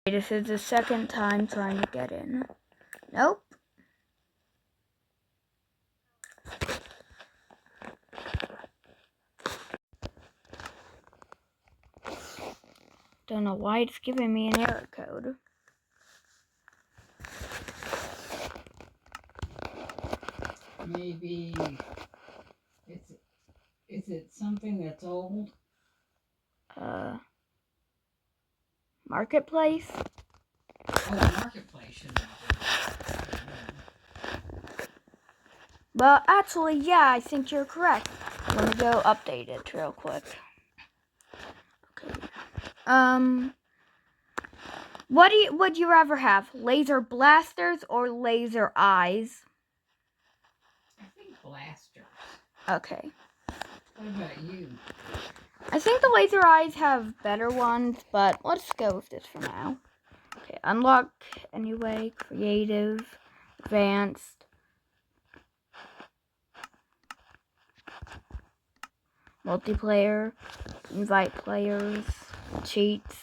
This is the second time trying to get in. Nope. Don't know why it's giving me an error code. Maybe is it something that's old? Marketplace? Oh, Marketplace should not be. Well, actually, yeah, I think you're correct. Let me go update it real quick. Okay. What would you rather have? Laser blasters or laser eyes? I think blasters. Okay. What about you? I think the laser eyes have better ones, but let's go with this for now. Okay, unlock anyway, creative, advanced, multiplayer, invite players, cheats,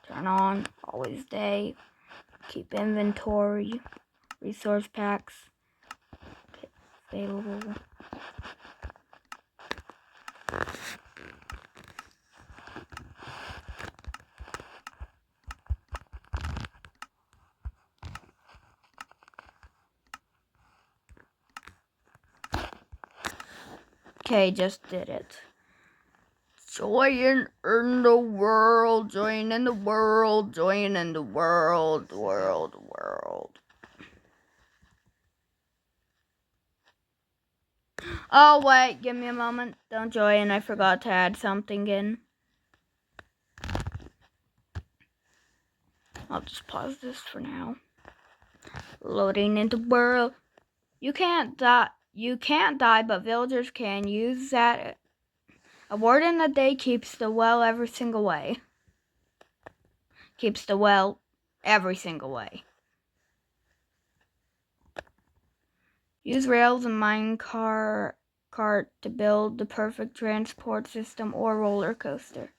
turn on, always day, keep inventory, resource packs, okay, available. Okay, just did it. Join in the world, join in the world, join in the world, world. Oh, wait, give me a moment. Don't join, I forgot to add something in. I'll just pause this for now. Loading into world. You can't die, but villagers can. Use that. A word in the day keeps the well every single way. Keeps the well every single way. Use rails and minecart to build the perfect transport system or roller coaster.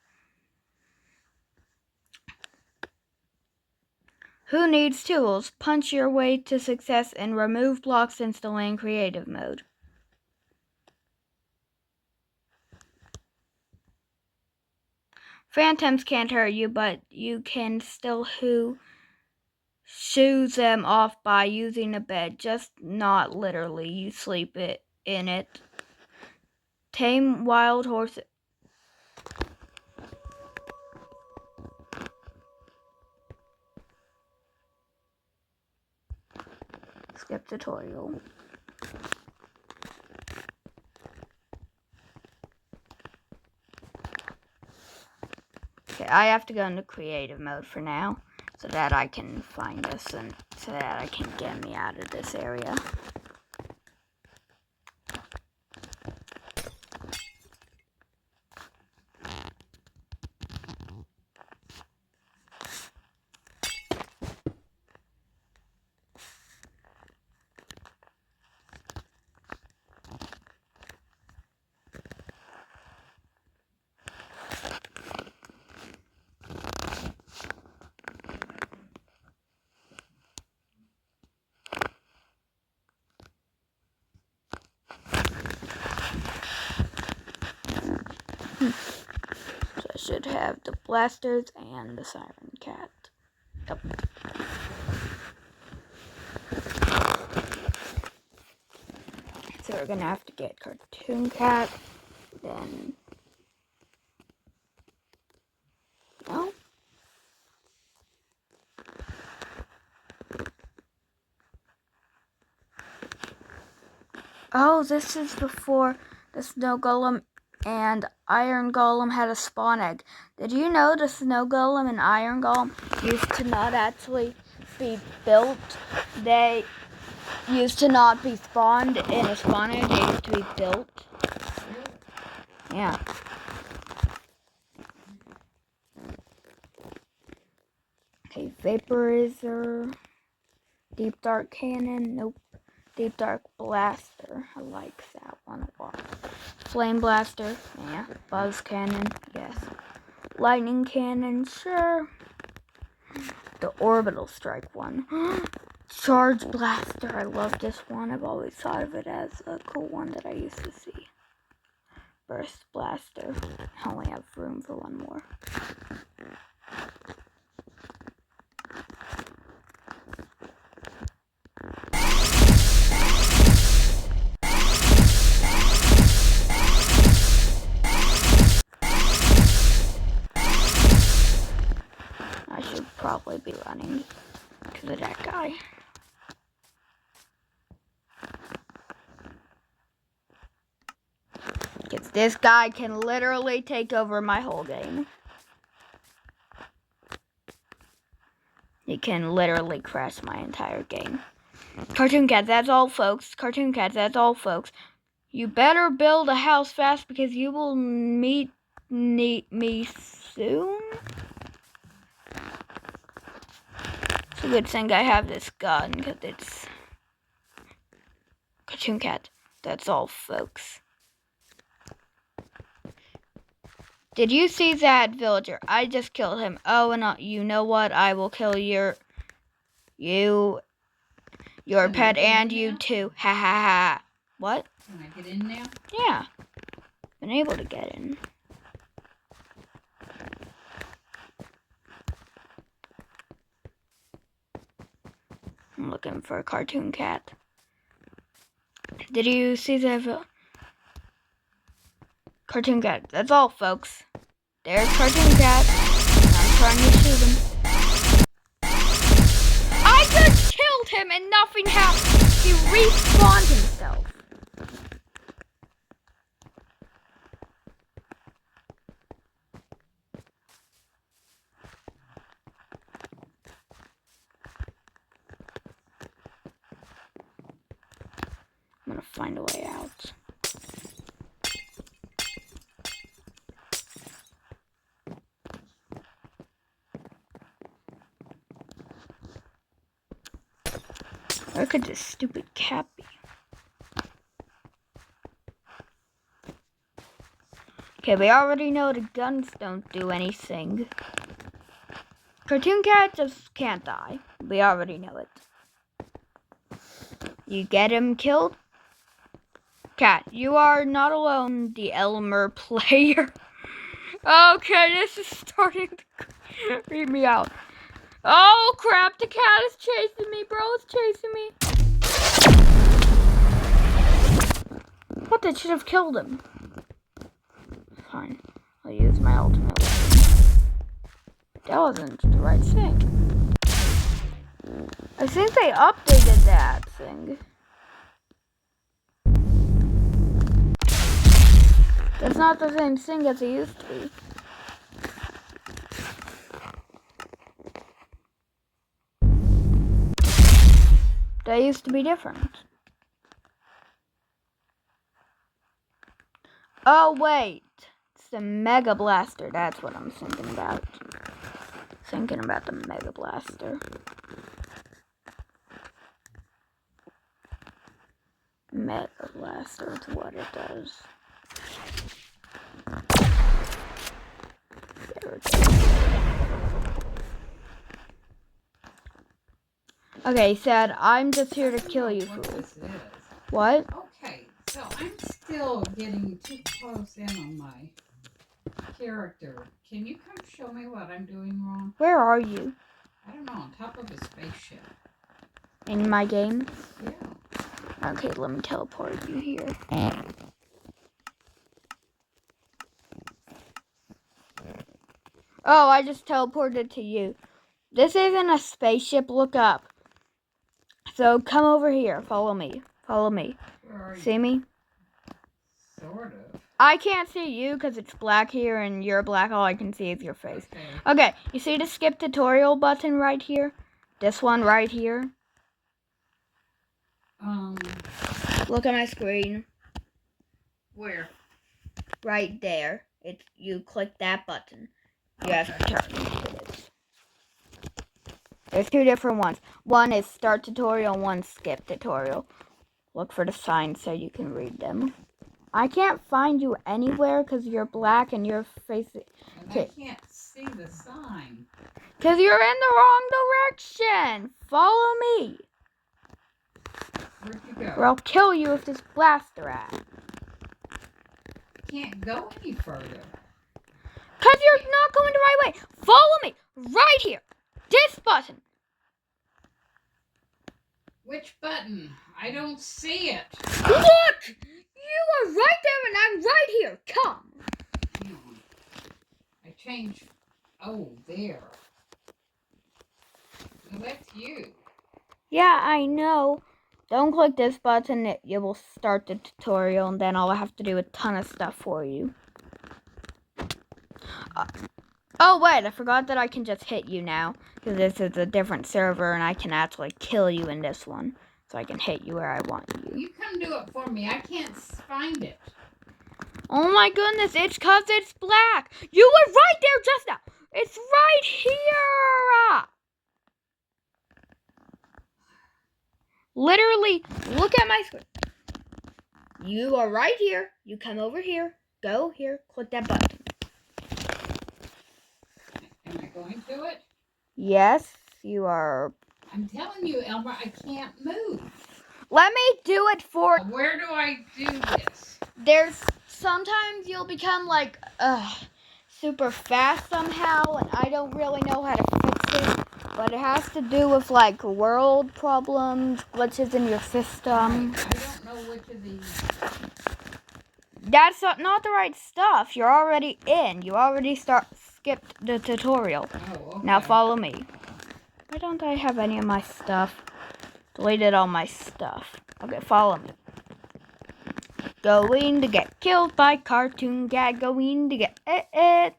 Who needs tools? Punch your way to success and remove blocks instantly in creative mode. Phantoms can't hurt you, but you can still shoo them off by using a bed. Just not literally. You sleep in it. Tame wild horses. Skip tutorial. Okay, I have to go into creative mode for now so that I can find this and so that I can get me out of this area. So I should have the blasters and the siren cat. Yep. So we're gonna have to get Cartoon Cat, then no. Oh, this is before the Snow Golem and Iron Golem had a spawn egg. Did you know the Snow Golem and Iron Golem used to not actually be built? They used to not be spawned in a spawn egg. They used to be built. Yeah. Okay, Vaporizer. Deep Dark Cannon. Nope. Deep Dark Blaster. I like that one a lot. Flame Blaster. Yeah. Buzz Cannon. Yes. Lightning Cannon. Sure. the orbital strike one. Charge blaster. I love this one. I've always thought of it as a cool one that I used to see. Burst blaster. I only have room for one more. I should probably be running because of that guy. Because this guy can literally take over my whole game. He can literally crash my entire game. Cartoon Cat, that's all, folks. Cartoon Cat, that's all, folks. You better build a house fast because you will meet me soon. It's a good thing I have this gun because it's Cartoon Cat. That's all, folks. Did you see that villager? I just killed him. Oh, and you know what? I will kill your pet and you too. Ha ha ha. What? Can I get in now? Yeah. Been able to get in. I'm looking for a Cartoon Cat. Did you see the Cartoon Cat? That's all, folks. There's Cartoon Cat. I'm trying to shoot him. I just killed him and nothing happened. He respawned himself. I'm gonna find a way out. Where could this stupid cat be? Okay, we already know the guns don't do anything. Cartoon Cat just can't die. We already know it. You get him killed? Cat, you are not alone, the Elmer player. Okay, this is starting to creep me out. Oh crap, the cat is chasing me, bro. It's chasing me. What? That should have killed him. Fine. I'll use my ultimate weapon. That wasn't the right thing. I think they updated that thing. That's not the same thing as it used to be. That used to be different. Oh, wait. It's the Mega Blaster. That's what I'm thinking about. Thinking about the Mega Blaster. Mega Blaster is what it does. There it is. Okay, he said, I'm just here to kill you, What fool. this is. What? Okay, so I'm still getting too close in on my character. Can you come show me what I'm doing wrong? Where are you? I don't know, on top of a spaceship. In my game? Yeah. Okay, let me teleport you here. Oh, I just teleported to you. This isn't a spaceship. Look up. So come over here. Follow me. Follow me. Where are you? See me? Sort of. I can't see you because it's black here and you're black. All I can see is your face. Okay. Okay, you see the skip tutorial button right here? This one right here? Look at my screen. Where? Right there. You click that button. You have to turn. There's two different ones. One is start tutorial, one skip tutorial. Look for the signs so you can read them. I can't find you anywhere because you're black and your face. And I can't see the sign. Because you're in the wrong direction. Follow me. Where'd you go? Or I'll kill you with this blaster at. Can't go any further. Because you're not going the right way. Follow me. Right here. This button. Which button? I don't see it. Look! You are right there and I'm right here. Come. Hang on. I changed. Oh, there. No, that's you. Yeah, I know. Don't click this button. It will start the tutorial and then I'll have to do a ton of stuff for you. Oh, wait. I forgot that I can just hit you now. Because this is a different server and I can actually kill you in this one. So I can hit you where I want you. You come do it for me. I can't find it. Oh my goodness, it's because it's black. You were right there just now. It's right here. Literally, look at my screen. You are right here. You come over here. Go here. Click that button. Am I going to it? Yes, you are. I'm telling you, Elmer, I can't move. Let me do it for. Where do I do this? There's sometimes you'll become like super fast somehow, and I don't really know how to fix it. But it has to do with like world problems, glitches in your system. I don't know which of these. That's not the right stuff. You're already in. You already skipped the tutorial. Oh, okay. Now follow me. Why don't I have any of my stuff? Deleted all my stuff. Okay, follow me. Going to get killed by cartoon cat. Going to get it.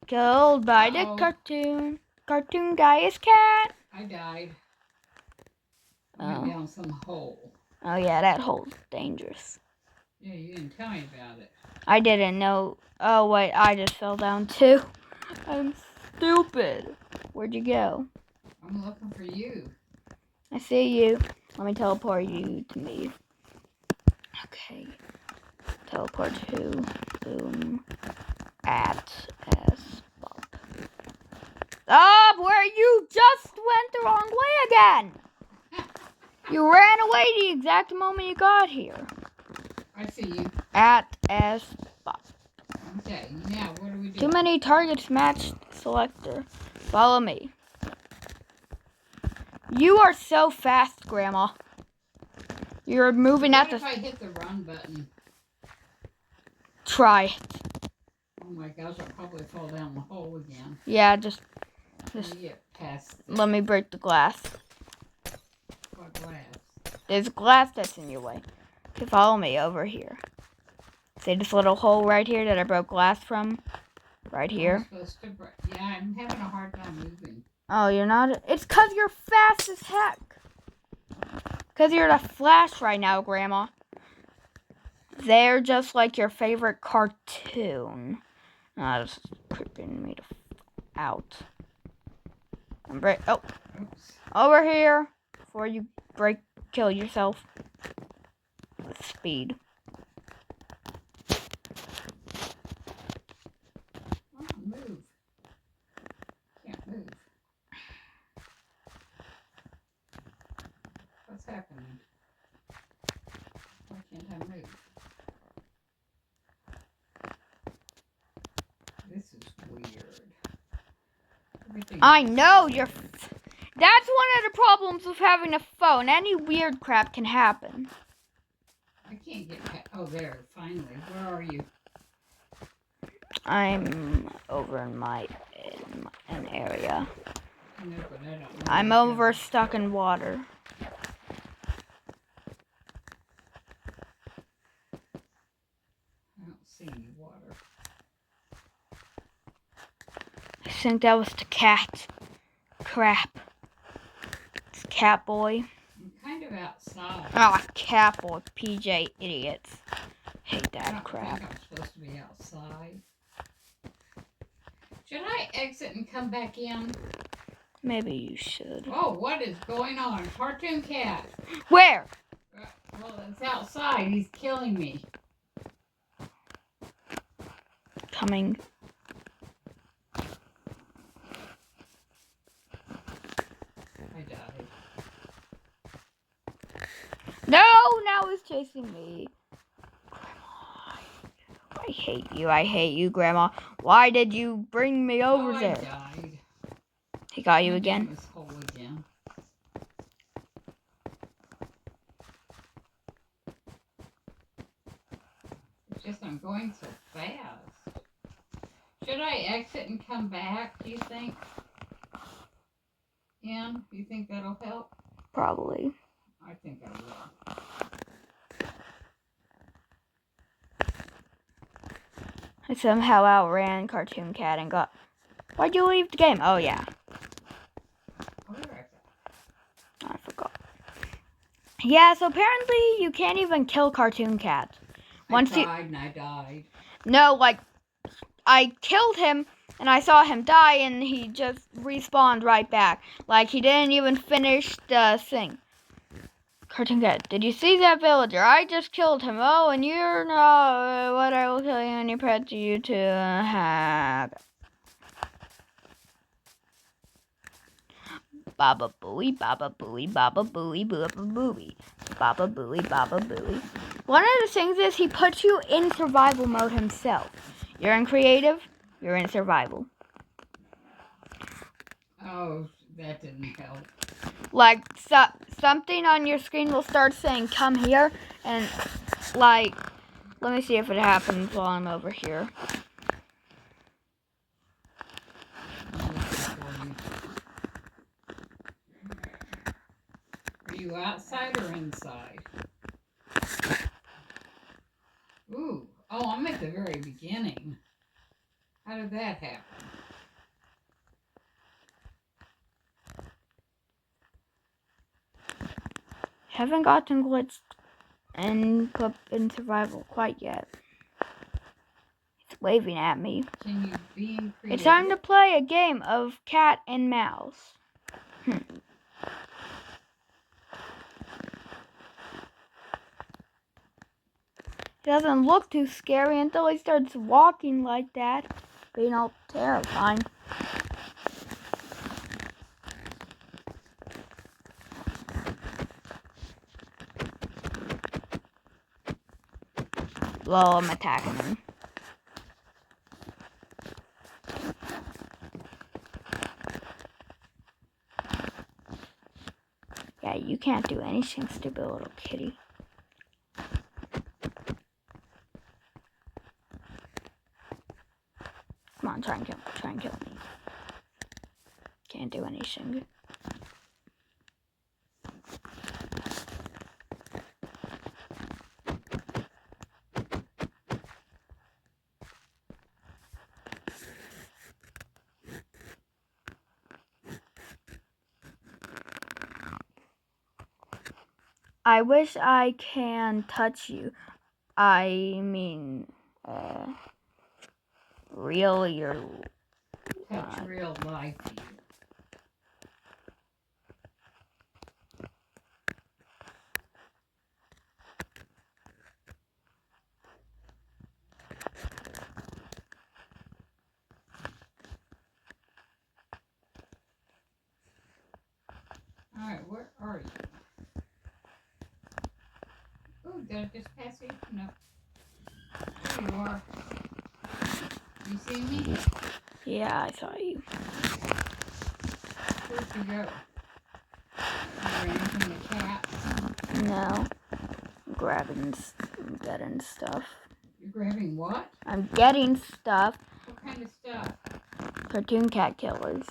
Killed by the cartoon. Cartoon guy is cat. I died. I went down some hole. Oh yeah, that hole's dangerous. Yeah, you didn't tell me about it. I didn't know. Oh wait, I just fell down too. I'm stupid. Where'd you go? I'm looking for you. I see you. Let me teleport you to me. Okay. Teleport to boom at S Bob. Stop where you just went the wrong way again. You ran away the exact moment you got here. I see you. At S Bob. Okay, now what do we do? Too many targets matched selector. Follow me. You are so fast, Grandma. You're moving at What the... if I hit the run button? Try it. Oh my gosh, I'll probably fall down the hole again. Yeah, just Let me get past let me break the glass. what glass. There's glass that's in your way. Okay, follow me over here. See this little hole right here that I broke glass from? Right here. I'm supposed to yeah, I'm having a hard time moving. Oh, you're not? It's because you're fast as heck. Because you're the Flash right now, Grandma. They're just like your favorite cartoon. Oh, this is creeping me out. Oh, Oops. over here before you kill yourself with speed. Oh, move. Can't move. What's happening? Why can't I move? This is weird. Everything I know you're. That's one of the problems with having a phone. Any weird crap can happen. I can't get past. Oh, there. Finally. Where are you? I'm over in an area. I know, but I don't know. I'm where to over go. stuck in water. I don't see any water. I think that was the cat. Crap. It's cat boy. I'm kind of outside. Ah, cat boy. PJ idiots. Hate I that don't crap. think I'm supposed to be outside. Should I exit and come back in? Maybe you should. Oh, what is going on? Cartoon cat. Where? Well, it's outside. He's killing me. Coming. No, now he's chasing me. Grandma, I hate you. I hate you, Grandma. Why did you bring me over there? I died. He got you My again? game is whole again. It's just I'm going so fast. Should I exit and come back, do you think? Ian, do you think that'll help? Probably. I think I will. I somehow outran Cartoon Cat and got... Why'd you leave the game? Oh, yeah. I'll be right back. I forgot. Yeah, so apparently you can't even kill Cartoon Cat. I tried and I died. No, like, I killed him and I saw him die and he just respawned right back. Like, he didn't even finish the thing. Cartoon Cat, did you see that villager? I just killed him. Oh, and you're not what I will kill you and you pet you to have. Baba booey, baba booey, baba booey, baba booey, baba booey, baba booey. One of the things is he puts you in survival mode himself. You're in creative, you're in survival. Oh, that didn't help. Like, something on your screen will start saying, come here, and, like, let me see if it happens while I'm over here. Are you outside or inside? Ooh. Oh, I'm at the very beginning. How did that happen? Haven't gotten glitched and put in survival quite yet. It's waving at me. Can you be in creative? It's time to play a game of cat and mouse. It doesn't look too scary until he starts walking like that, being all terrifying. Well, I'm attacking him. Yeah, you can't do anything, stupid little kitty. Come on, try and kill me. Can't do anything. I wish I can touch you. I mean, really, you're... Touch real life. Alright, where are you? Oh, did I just pass you? No. There you are. You see me? Yeah, I saw you. Where'd you go? You ran from the cat. No. I'm getting stuff. You're grabbing what? I'm getting stuff. What kind of stuff? Cartoon Cat killers.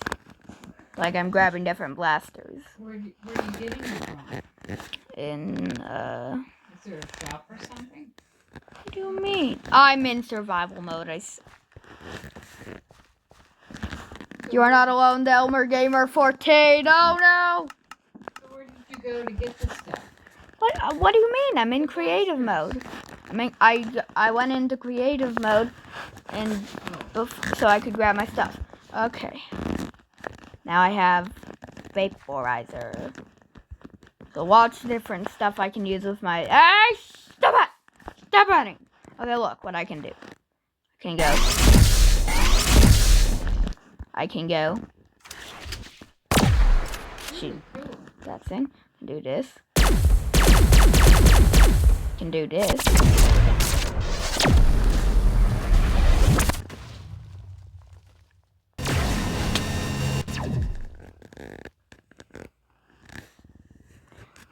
Like, I'm grabbing different blasters. Where are you getting them from? In, Is there a shop or something? What do you mean? I'm in survival mode. You are not alone, the Elmer Gamer 14. Oh, no! So where did you go to get the stuff? What do you mean? I'm in creative mode. I mean, I went into creative mode, and so I could grab my stuff. Okay. Now I have vaporizer. So watch different stuff I can use with my... Hey, stop it! Stop running! Okay, look what I can do. I can go. Shoot that thing. Do this. Can do this.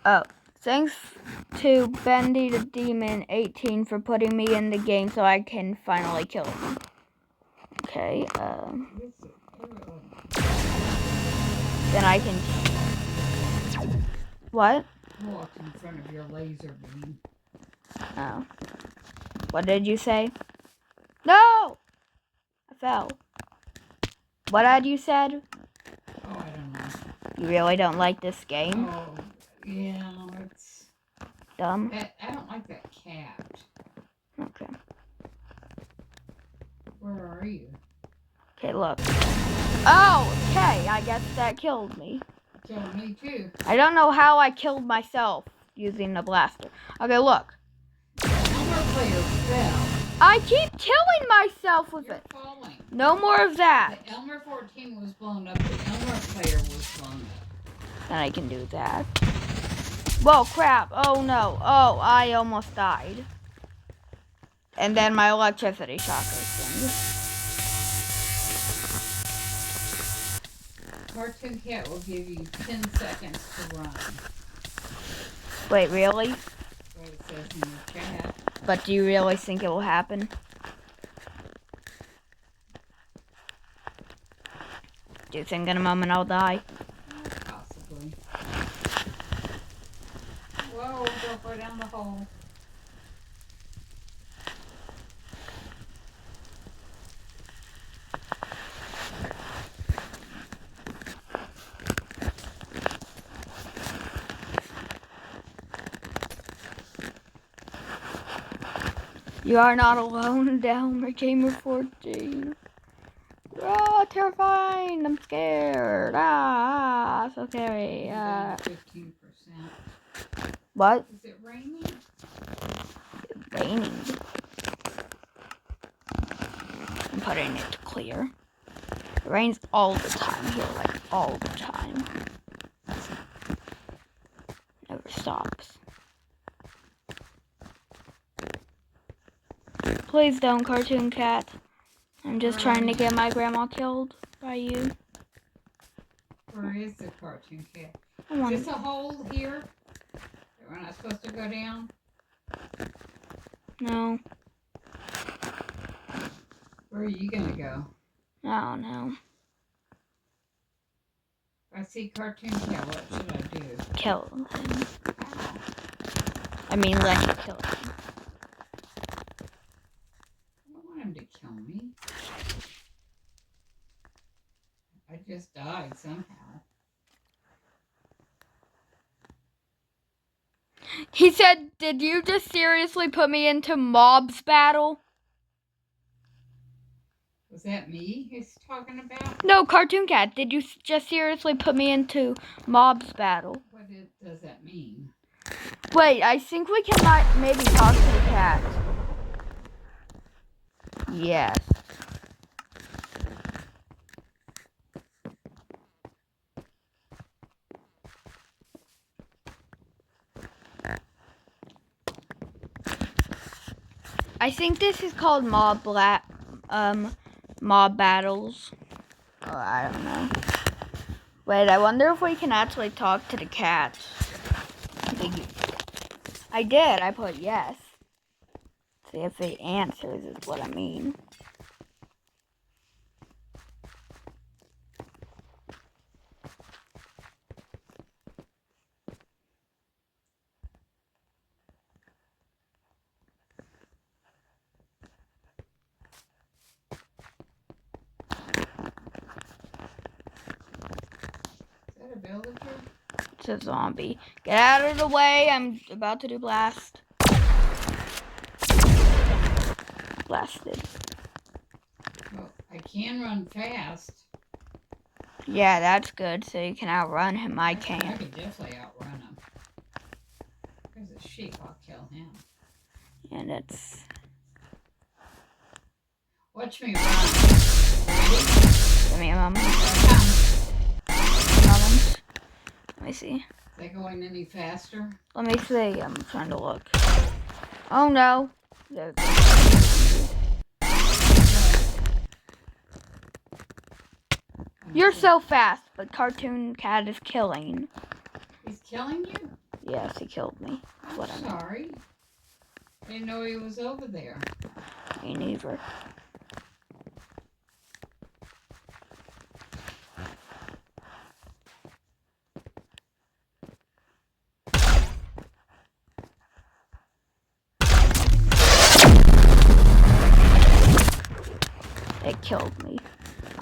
Oh, thanks to Bendy the Demon 18 for putting me in the game so I can finally kill him. Okay, then I can... What? Walked in front of your laser beam. Oh. What did you say? No! I fell. What had you said? Oh, I don't know. You really don't like this game? Oh, yeah, it's... Dumb? I don't like that cat. Okay. Where are you? Okay, look. Oh, okay. I guess that killed me. Killed me too. I don't know how I killed myself using the blaster. Okay, look. Elmer player fell. I keep killing myself with You're it. falling. No more of that. The Elmer 14 was blown up. The Elmer player was blown up. Then I can do that. Whoa, crap. Oh, no. Oh, I almost died. And then my electricity shocker thing. Cartoon Cat will give you 10 seconds to run. Wait, really? That's what it says in the chat. But do you really think it will happen? Do you think in a moment I'll die? Possibly. Whoa, don't go down the hole. You are not alone, Delmer Gamer 14. Ah, terrifying. I'm scared. So scary. 15%. What? Is it raining? It's raining. I'm putting it to clear. It rains all the time here, like all the time. Never stops. Please don't, Cartoon Cat. I'm just trying to get my grandma killed by you. Where is the Cartoon Cat? I want Is this a hole here that we're not supposed to go down? No. Where are you gonna go? I don't know. If I see Cartoon Cat, what should I do? Kill him. Ow. I mean, let you kill him. I don't want him to kill me. I just died somehow. He said, did you just seriously put me into mobs battle? Was that me he's talking about? No, Cartoon Cat, did you just seriously put me into mobs battle? What does that mean? Wait, I think we can maybe talk to the cat. Yes. I think this is called mob battles. Oh, I don't know. Wait, I wonder if we can actually talk to the cat. I did. I put yes. See if it answers is what I mean. Is that a villager? It's a zombie. Get out of the way. I'm about to do blast. Blasted. Well, I can run fast. Yeah, that's good. So you can outrun him. I I can't. can definitely outrun him. There's a sheep. I'll kill him. And it's... Watch me run. Ready? Give me a moment. Let me see. Is that going any faster? Let me see. I'm trying to look. Oh no. You're so fast, but Cartoon Cat is killing. He's killing you? Yes, he killed me. I'm What I mean. sorry. Didn't know he was over there. Me neither. It killed me.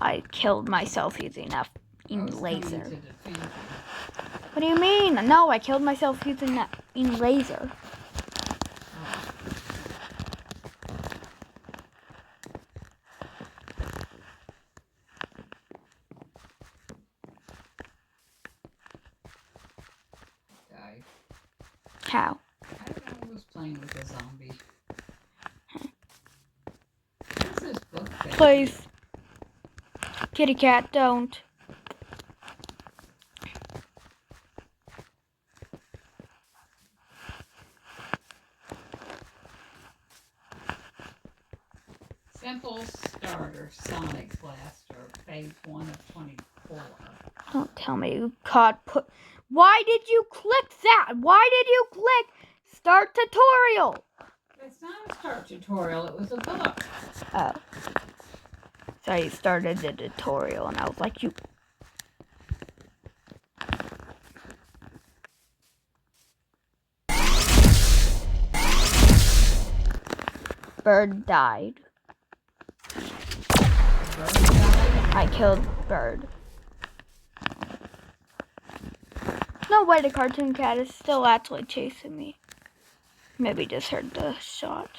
I killed myself using a I was coming laser. to defend you. What do you mean? No, I killed myself using a laser. Died. How? I don't know who was playing with a zombie. What's this book thing? Please. Kitty cat, don't. Simple Starter Sonic Blaster, phase 1 of 24. Don't tell me you caught Why did you click that? Why did you click start tutorial? It's not a start tutorial, it was a book. Oh. So you started the tutorial and I was like, you. Bird died. Bird died. I killed Bird. No way the Cartoon Cat is still actually chasing me. Maybe just heard the shot.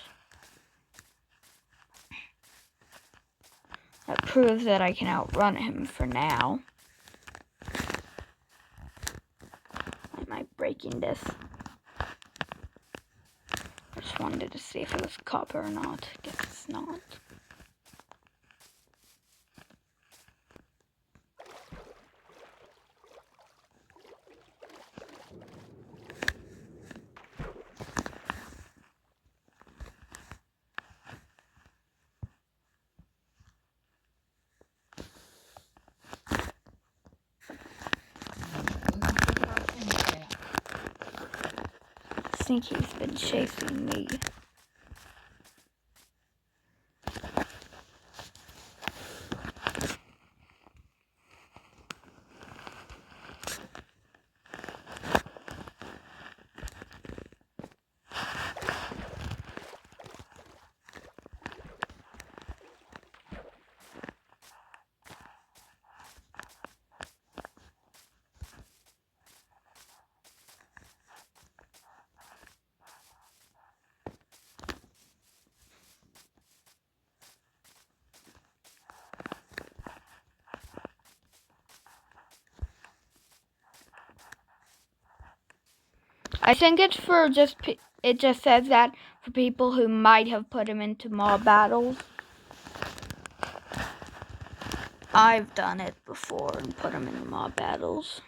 That proves that I can outrun him for now. Am I breaking this? I just wanted to see if it was copper or not. Guess it's not. I think he's been chasing me. I think it's for just, it just says that for people who might have put him into mob battles. I've done it before and put him in mob battles.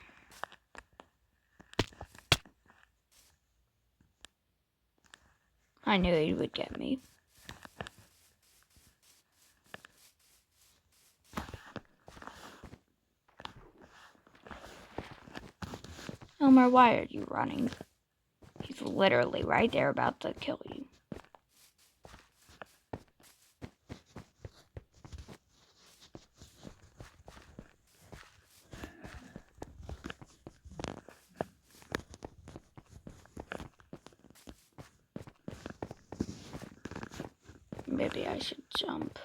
I knew he would get me. Elmer, why are you running? He's literally right there about to kill you. Maybe I should jump.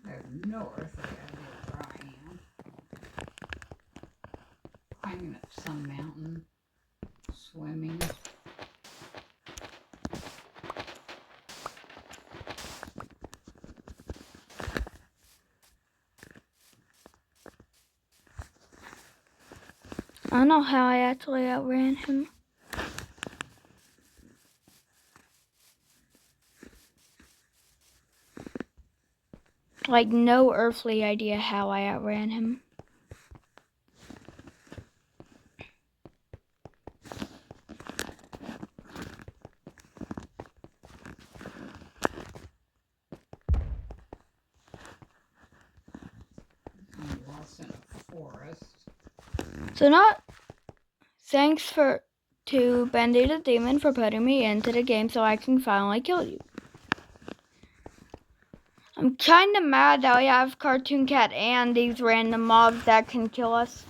I have no earthly idea where I am. Climbing up some mountain, swimming. I don't know how I actually outran him. like no earthly idea how I outran him. I'm lost in a forest. So thanks to Bendy the Demon for putting me into the game so I can finally kill you. I'm kind of mad that we have Cartoon Cat and these random mobs that can kill us.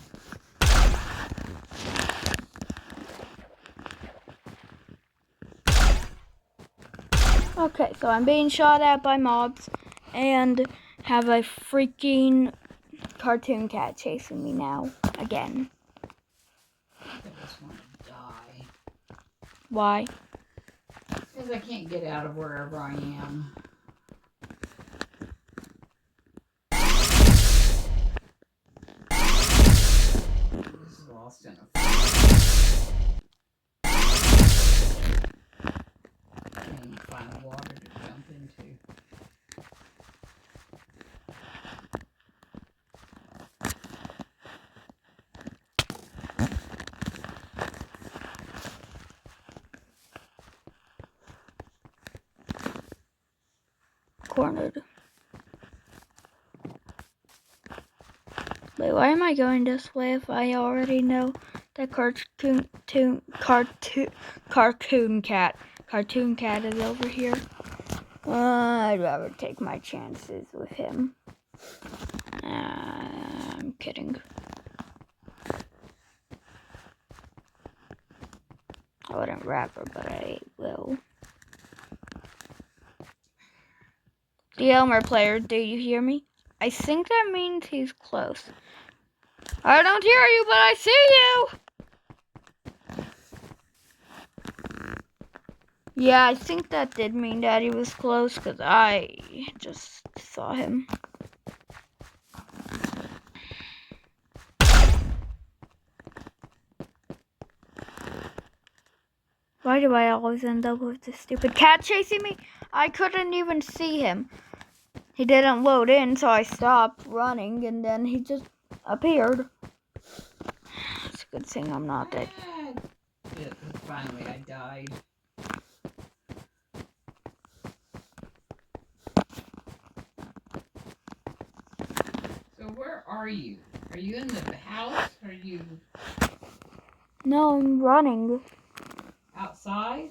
Okay, so I'm being shot at by mobs and have a freaking Cartoon Cat chasing me now again. I just want to die. Why? Because I can't get out of wherever I am. I'm just lost in a forest. Can't find water to jump into. Cornered. Wait, why am I going this way if I already know that Cartoon Cat is over here? I'd rather take my chances with him. I'm kidding. I wouldn't rather, but I will. The Elmer player, do you hear me? I think that means he's close. I don't hear you, but I see you! Yeah, I think that did mean that he was close, because I just saw him. Why do I always end up with this stupid cat chasing me? I couldn't even see him. He didn't load in, so I stopped running, and then he just appeared. It's a good thing I'm not dead. Finally, I died. So where are you? Are you in the house? Are you No, I'm running. outside?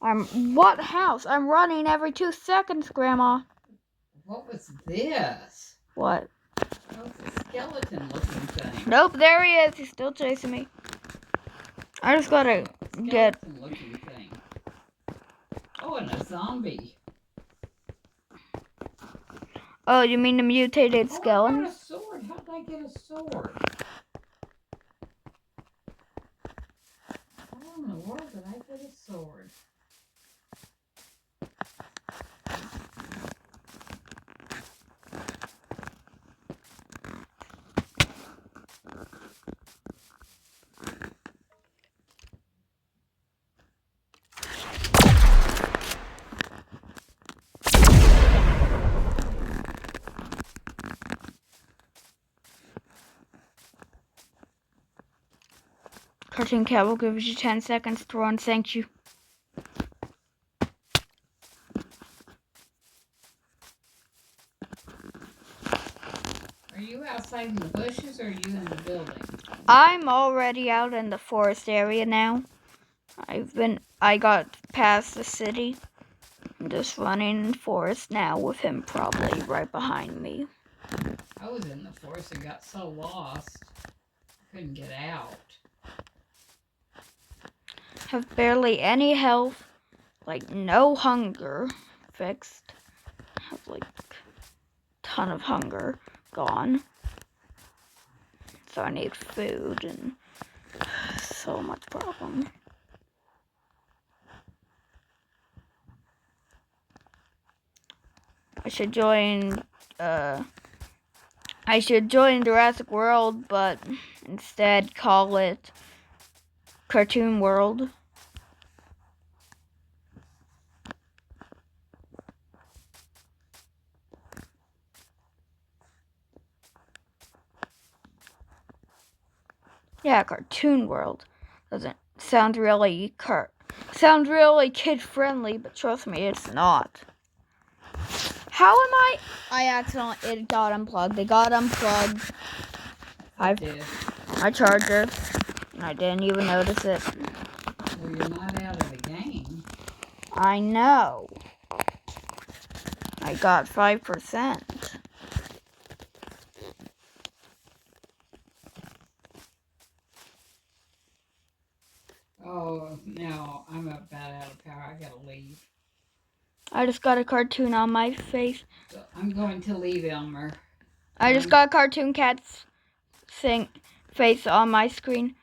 What house? I'm running every 2 seconds, Grandma. What was this? What? That was a skeleton looking thing. Nope, there he is. He's still chasing me. I just gotta get... Skeleton looking thing. Oh, and a zombie. Oh, you mean the mutated skeleton? I got a sword. How did I get a sword? How in the world did I get a sword? Cartoon Cat will give you 10 seconds to run. Thank you. Are you outside in the bushes or are you in the building? I'm already out in the forest area now. I got past the city. I'm just running in the forest now with him probably right behind me. I was in the forest and got so lost. Couldn't get out. Have barely any health, like no hunger fixed. Have like ton of hunger gone. So I need food and so much problem. I should join Jurassic World, but instead call it Cartoon World. Yeah, Cartoon World. Doesn't sound really kid friendly, but trust me, it's not. How am I accidentally, it got unplugged. It got unplugged. I did. My charger. And I didn't even notice it. Well, you're not out of the game. I know. I got 5%. Oh, no, I'm about out of power. I gotta leave. I just got a cartoon on my face. So I'm going to leave, Elmer. I just got Cartoon Cat's face on my screen.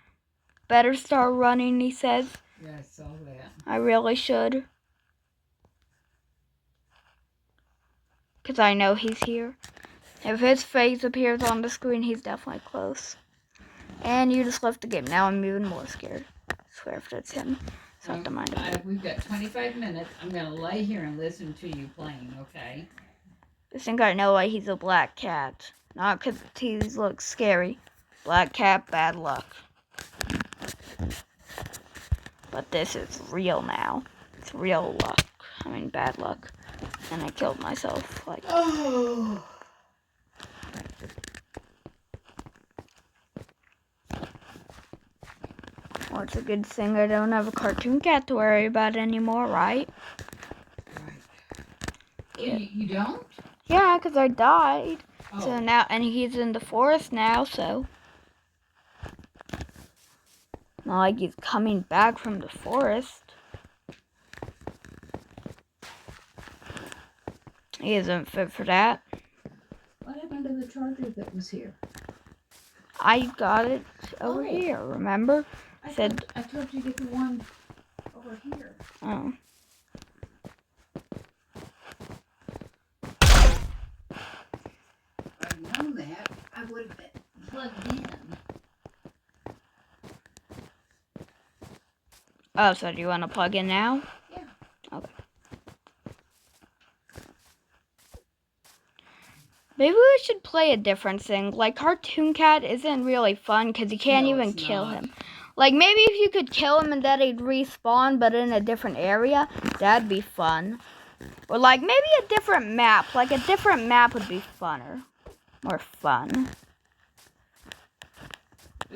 Better start running, he says. Yeah, I saw that. I really should. Because I know he's here. If his face appears on the screen, he's definitely close. And you just left the game. Now I'm even more scared. I swear if it's him. It's not the mind of it. We've got 25 minutes. I'm going to lay here and listen to you playing, okay? I think I know why he's a black cat. Not because he looks scary. Black cat, bad luck. But this is real now. It's real luck. I mean, bad luck. And I killed myself. Like, oh. Well, it's a good thing I don't have a Cartoon Cat to worry about anymore, right? Right. Yeah. You don't? Yeah, because I died. Oh. So now, and he's in the forest now, so. Not like he's coming back from the forest. He isn't fit for that. What happened to the charger that was here? I got it over here, remember? I told you to get the one over here. Oh. If I'd known that, I would have been plugged in. Oh, so do you want to plug in now? Yeah. Okay. Maybe we should play a different thing. Like, Cartoon Cat isn't really fun because you can't even kill him. Like, maybe if you could kill him and then he'd respawn, but in a different area, that'd be fun. Or, like, maybe a different map. Like, a different map would be funner. More fun.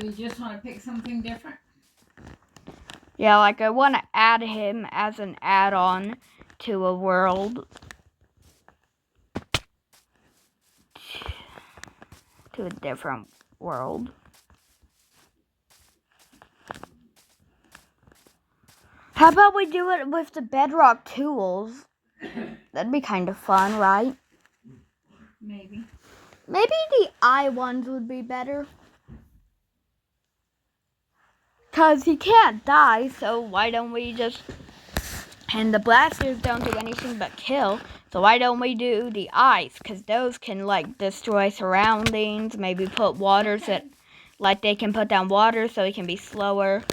You just want to pick something different? Yeah, like, I want to add him as an add-on to a world. To a different world. How about we do it with the Bedrock tools? That'd be kind of fun, right? Maybe. Maybe the eye ones would be better. Because he can't die, so why don't we just... And the blasters don't do anything but kill, so why don't we do the eyes? Because those can, like, destroy surroundings, maybe put waters that... Like, they can put down water so he can be slower.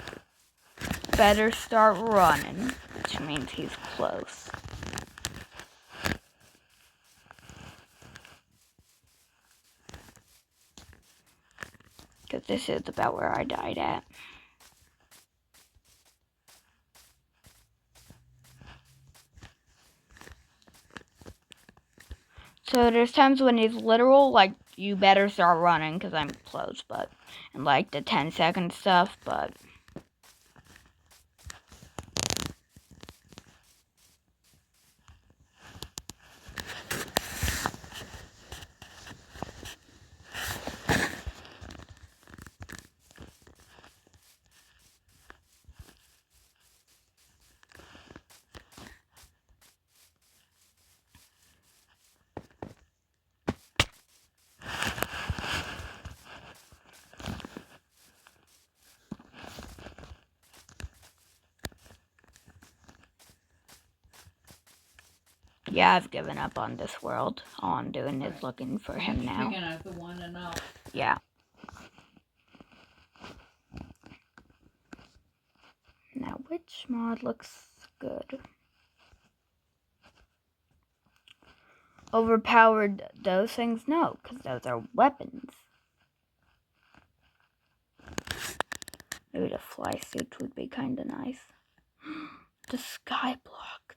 Better start running, which means he's close. Because this is about where I died at. So there's times when he's literal, like, you better start running because I'm close, but... And, like, the 10-second stuff, but... Yeah, I've given up on this world. All I'm doing is looking for him now. Picking out the one and all. Yeah. Now, which mod looks good? Overpowered those things? No, because those are weapons. Maybe the fly suit would be kind of nice. The sky block.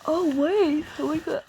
Oh wait, so we could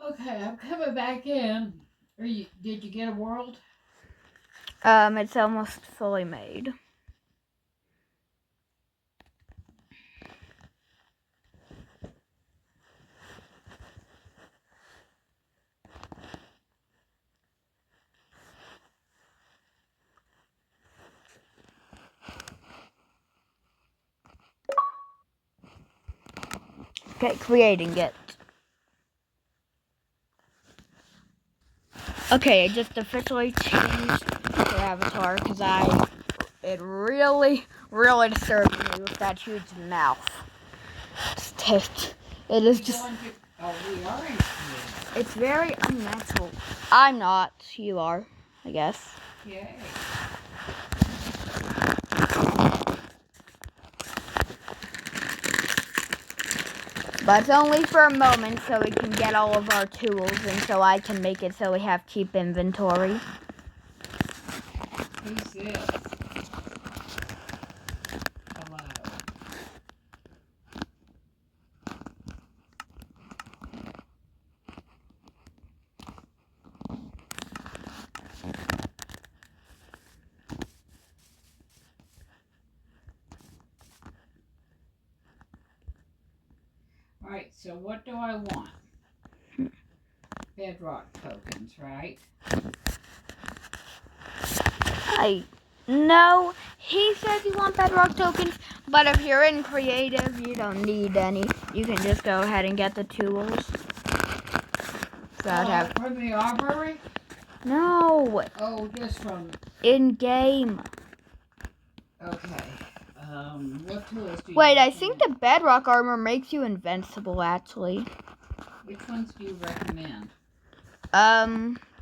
Okay, I'm coming back in. Did you get a world? it's almost fully made. Okay, creating it. Okay, I just officially changed the avatar because it really disturbed me with that huge mouth. It is just. Oh, we are in. It's very unnatural. I'm not. You are, I guess. Yay. But it's only for a moment so we can get all of our tools and so I can make it so we have keep inventory. Who's this? Hello. Alright, so what do I want? Bedrock tokens, right? No, he says you want bedrock tokens, but if you're in creative, you don't need any. You can just go ahead and get the tools. From the armory? No. Oh, just from... In game. Okay. What tools do you Wait, I recommend? think the bedrock armor makes you invincible, actually. Which ones do you recommend?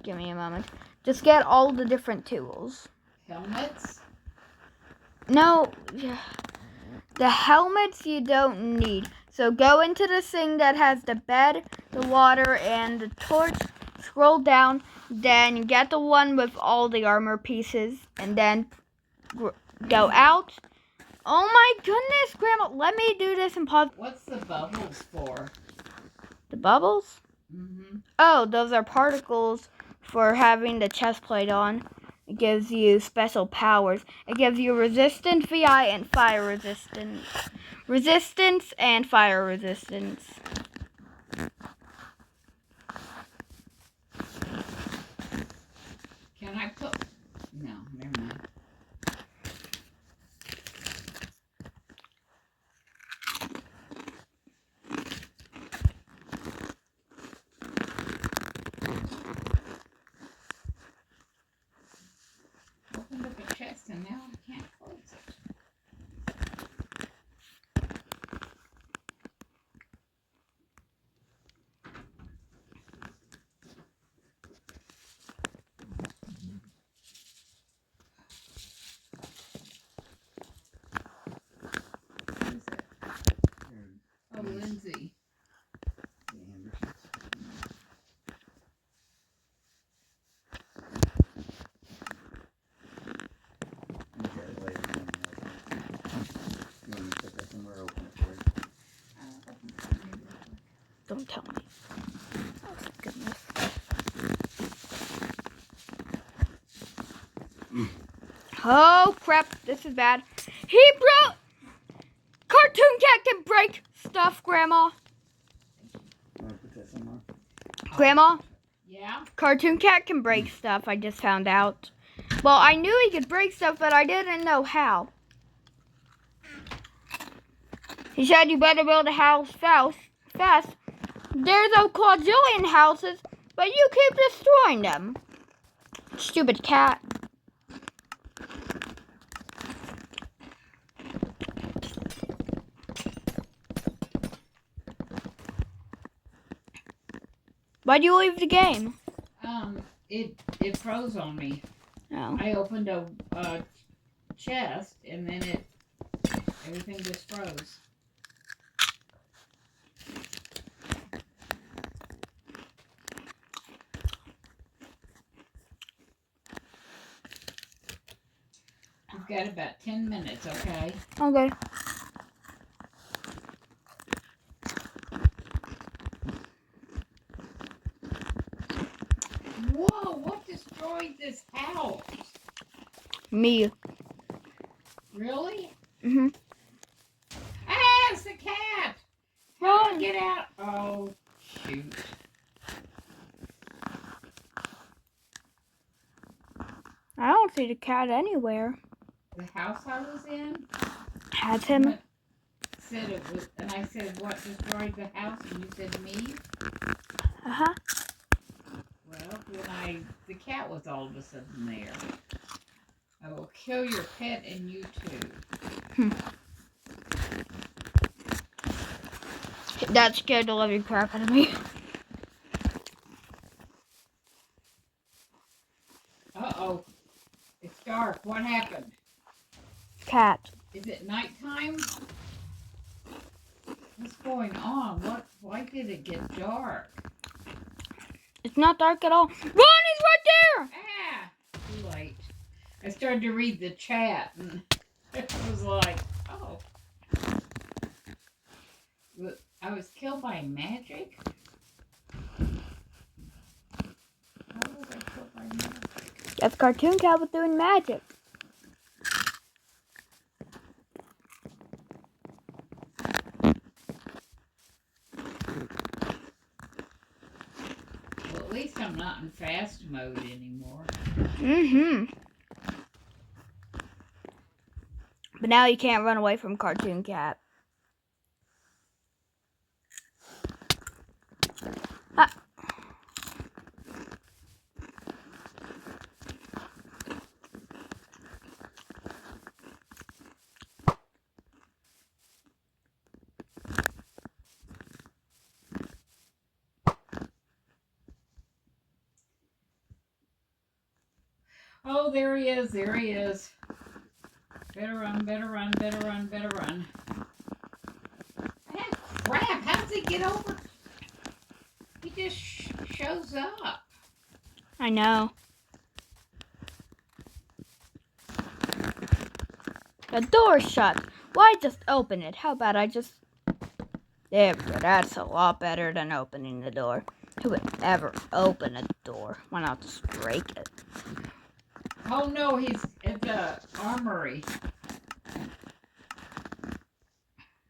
Give me a moment. Just get all the different tools. Helmets? No, the helmets you don't need. So go into the thing that has the bed, the water, and the torch. Scroll down, then get the one with all the armor pieces, and then go out. Oh my goodness, Grandma, let me do this and pause. What's the bubbles for? The bubbles? Mm-hmm. Oh, those are particles for having the chest plate on. It gives you special powers. It gives you resistance VI and fire resistance. Resistance and fire resistance. Can I put... No, never mind. Opened up a chest and now I can't close it. Don't tell me. Oh, goodness. Oh, crap. This is bad. He broke... Cartoon Cat can break stuff, Grandma. Put that somewhere. Grandma, Yeah? Cartoon Cat can break stuff, I just found out. Well, I knew he could break stuff, but I didn't know how. He said you better build a house fast. There's a quadrillion houses, but you keep destroying them. Stupid cat. Why'd you leave the game? It froze on me. Oh. I opened a chest and then everything just froze. We've got about 10 minutes, okay? Okay. Whoa, what destroyed this house? Me. Really? Mhm. Ah, it's the cat! Run. Get out! Oh, shoot. I don't see the cat anywhere. The house I was in Has him. said it was, and I said, what destroyed the house? And you said me? Uh-huh. Well, the cat was all of a sudden there. I will kill your pet and you too. That scared the living crap out of me. Uh-oh. It's dark. What happened? Cat. Is it nighttime? What's going on? Why did it get dark? It's not dark at all. Run! He's right there! Ah! Too late. I started to read the chat and it was like, oh. I was killed by magic? How was I killed by magic? That's Cartoon Cat was doing magic. Well, at least I'm not in fast mode anymore. Mm-hmm. But now you can't run away from Cartoon Cat. Ah. Oh, there he is. There he is. Better run, better run, better run, better run. Ah, crap. How does he get over? He just shows up. I know. The door's shut. Why just open it? How about I just... There we go. That's a lot better than opening the door. Who would ever open a door? Why not just break it? Oh no, he's at the armory.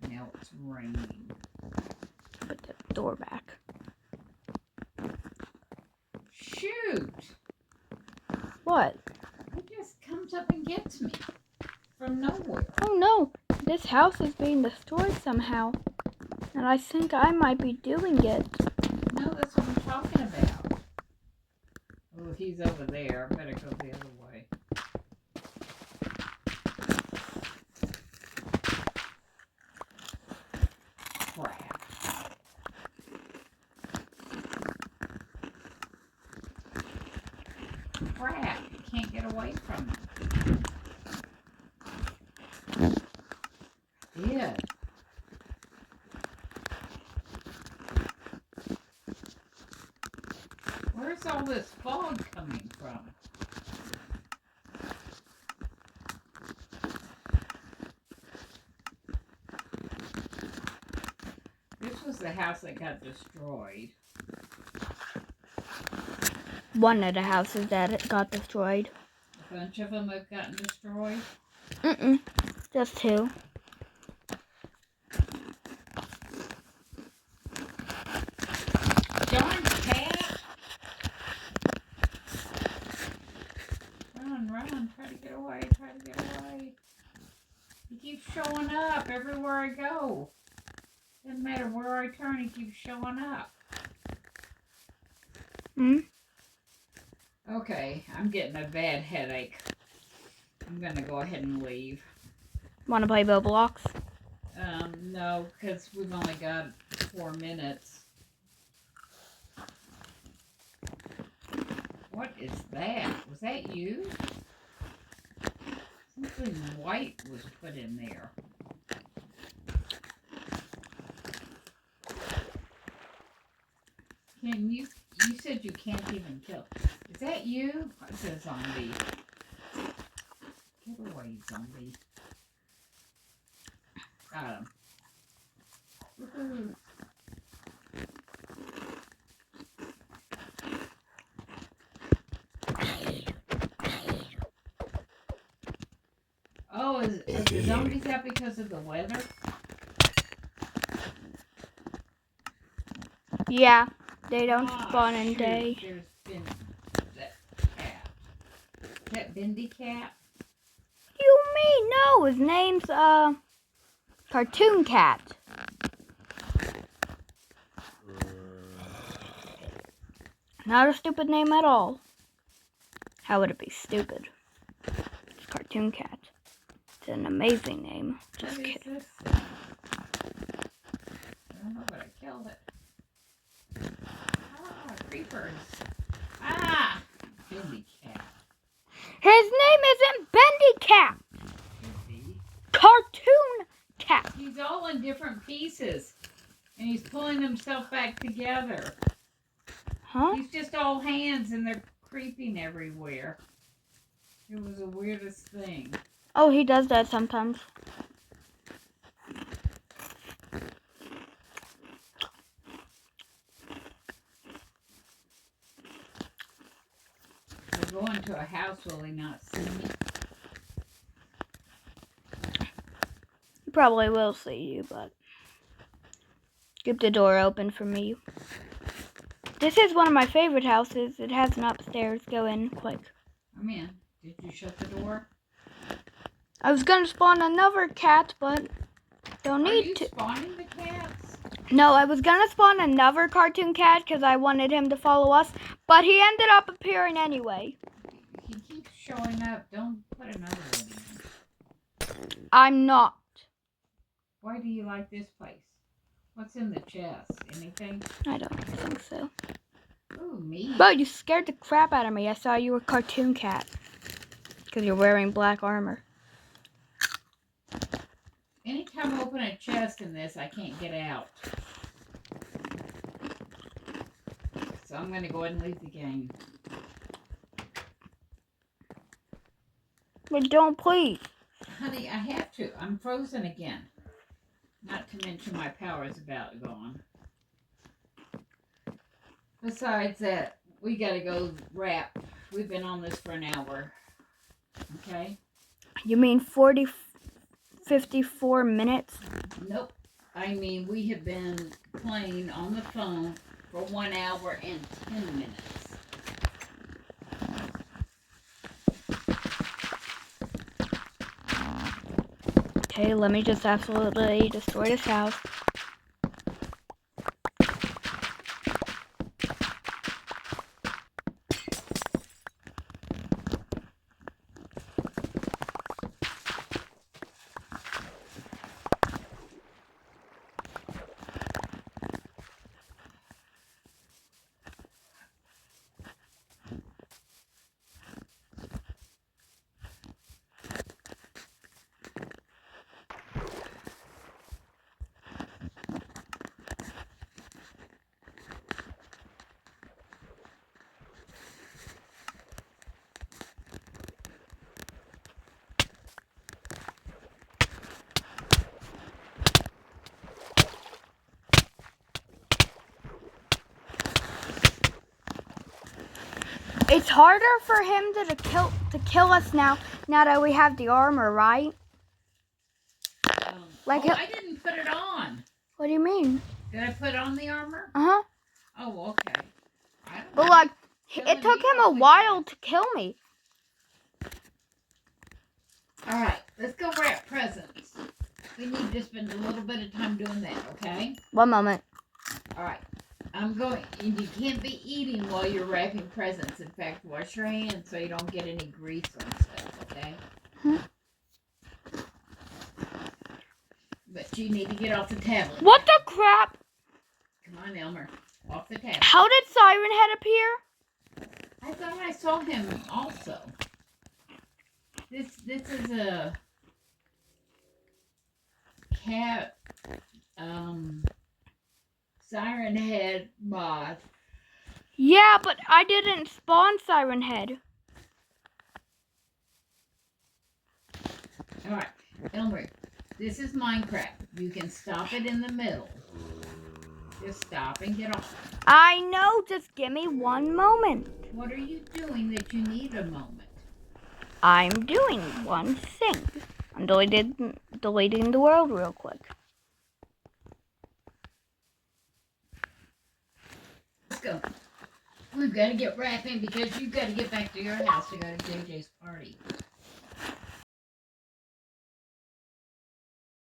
Now it's raining. Put the door back. Shoot! What? He just comes up and gets me from nowhere. Oh no. This house is being destroyed somehow. And I think I might be doing it. No, that's what I'm talking about. Oh, he's over there. I better go the other way. Crap. Crap. You can't get away from him. Yeah. Where's all this fog coming from? This was the house that got destroyed? One of the houses that got destroyed. A bunch of them have gotten destroyed? Mm-mm. Just two. Darn cat! Run, run, try to get away, try to get away. He keeps showing up everywhere I go. Doesn't matter where I turn, he keeps showing up. Hmm? Okay, I'm getting a bad headache. I'm gonna go ahead and leave. Want to play Roblox? No, because we've only got 4 minutes. What is that? Was that you? Something white was put in there. Can you said you can't even kill. Is that you? It's a zombie. Get away, zombie. Got him. Woohoo. Oh, is the zombies out because of the weather? Yeah. They don't spawn in shoot, day. There's been that cat. Is that Bendy Cat? You mean? No, his name's, Cartoon Cat. Not a stupid name at all. How would it be stupid? It's Cartoon Cat. It's an amazing name. Just What is kidding. this thing? I don't know, but I killed it. Ah, creepers. Ah, Bendy Cat. His name isn't Bendy Cat. Could be. Cartoon Cat. He's all in different pieces. And he's pulling himself back together. Huh? He's just all hands and they're creeping everywhere. It was the weirdest thing. Oh, he does that sometimes. We're going to a house, will he not see me? He probably will see you, but keep the door open for me. This is one of my favorite houses. It has an upstairs. Go in quick. I'm in. Did you shut the door? I was gonna spawn another cat, but don't Are need you to. spawning the cats? No, I was gonna spawn another Cartoon Cat because I wanted him to follow us, but he ended up appearing anyway. He keeps showing up. Don't put another one in. I'm not. Why do you like this place? What's in the chest? Anything? I don't think so. Ooh, me. Bro, you scared the crap out of me. I saw you were Cartoon Cat because you're wearing black armor. Anytime I open a chest in this, I can't get out. So I'm going to go ahead and leave the game. But don't please. Honey, I have to. I'm frozen again. Not to mention my power is about gone. Besides that, we got to go wrap. We've been on this for an hour. Okay? You mean 54 minutes? Nope. I mean, we have been playing on the phone for 1 hour and 10 minutes. Okay, let me just absolutely destroy this house. It's harder for him to kill us now that we have the armor, right? Like I didn't put it on. What do you mean? Did I put on the armor? Uh-huh. Oh, okay. I don't But know. like Killing it took me him a awfully while fast. to kill me. All right, let's go wrap presents. We need to spend a little bit of time doing that, okay? One moment. All right. I'm going, and you can't be eating while you're wrapping presents. In fact, wash your hands so you don't get any grease on stuff, okay? But you need to get off the tablet. What the crap? Come on, Elmer. Off the tablet. How did Siren Head appear? I thought I saw him also. This is a cat Siren Head mod. Yeah, but I didn't spawn Siren Head. Alright, Elmer, this is Minecraft. You can stop it in the middle. Just stop and get off. I know, just give me one moment. What are you doing that you need a moment? I'm doing one thing. I'm deleting the world real quick. Let's go. We've got to get wrapping because you've got to get back to your house to go to JJ's party.